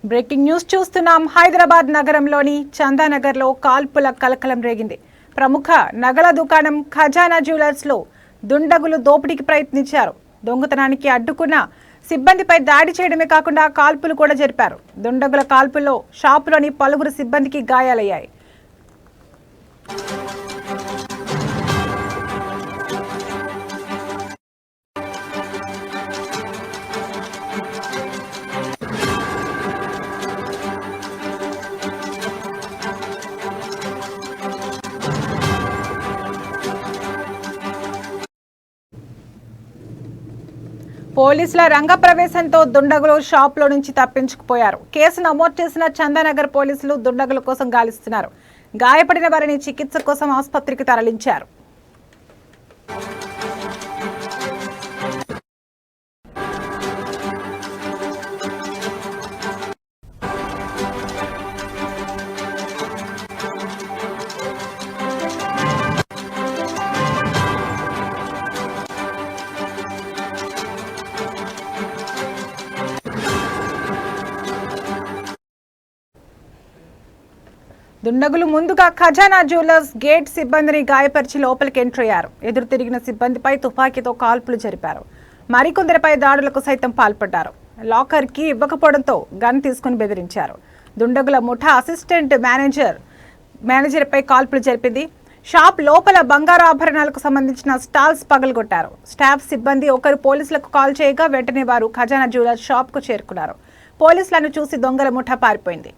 Breaking news చూస్తున్నాం. హైదరాబాద్ నగరంలోని చందానగర్లో కాల్పుల కలకలం రేగింది. ప్రముఖ నగల దుకాణం ఖజానా జ్యువెలర్స్ లో దుండగులు దోపిడీకి ప్రయత్నించారు. దొంగతనానికి అడ్డుకున్న సిబ్బందిపై దాడి చేయడమే కాకుండా కాల్పులు కూడా జరిపారు. దుండగుల కాల్పుల్లో షాపులోని పలువురు సిబ్బందికి గాయాలయ్యాయి. పోలీసుల రంగప్రవేశంతో దుండగులు షాప్లో నుంచి తప్పించుకుపోయారు. కేసు నమోదు చేసిన చందానగర్ పోలీసులు దుండగుల కోసం గాలిస్తున్నారు. గాయపడిన వారిని చికిత్స కోసం ఆసుపత్రికి తరలించారు. దుండగులు ముందుగా ఖజానా జ్యువెలర్స్ గేట్ సిబ్బందిని గాయపరిచి లోపలికి ఎంటర్ అయ్యారు. ఎదురు తిరిగిన సిబ్బందిపై తుపాకీతో కాల్పులు జరిపారు. మరికొందరిపై దాడులకు సైతం పాల్పడ్డారు. లాకర్ కి ఇవ్వకపోవడంతో గన్ తీసుకుని బెదిరించారు. దుండగుల ముఠా అసిస్టెంట్ మేనేజర్పై కాల్పులు జరిపింది. షాప్ లోపల బంగారు ఆభరణాలకు సంబంధించిన స్టాల్స్ పగలగొట్టారు. స్టాఫ్ సిబ్బంది ఒకరు పోలీసులకు కాల్ చేయగా వెంటనే వారు ఖజానా జ్యువెలర్స్ షాప్ కు చేరుకున్నారు. పోలీసులను చూసి దొంగల ముఠా పారిపోయింది.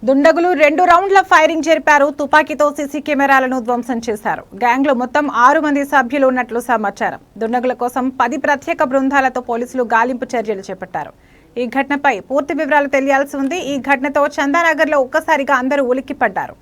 దుండగులు 2 రౌండ్ల ఫైరింగ్ జరిపారు. తుపాకీతో సీసీ కెమెరాలను ధ్వంసం చేశారు. గ్యాంగ్ లో మొత్తం 6 మంది సభ్యులు ఉన్నట్లు సమాచారం. దుండగుల కోసం 10 ప్రత్యేక బృందాలతో పోలీసులు గాలింపు చర్యలు చేపట్టారు. ఈ ఘటనపై పూర్తి వివరాలు తెలియాల్సి ఉంది. ఈ ఘటనతో చందానగర్ లో ఒక్కసారిగా అందరూ ఉలిక్కిపడ్డారు.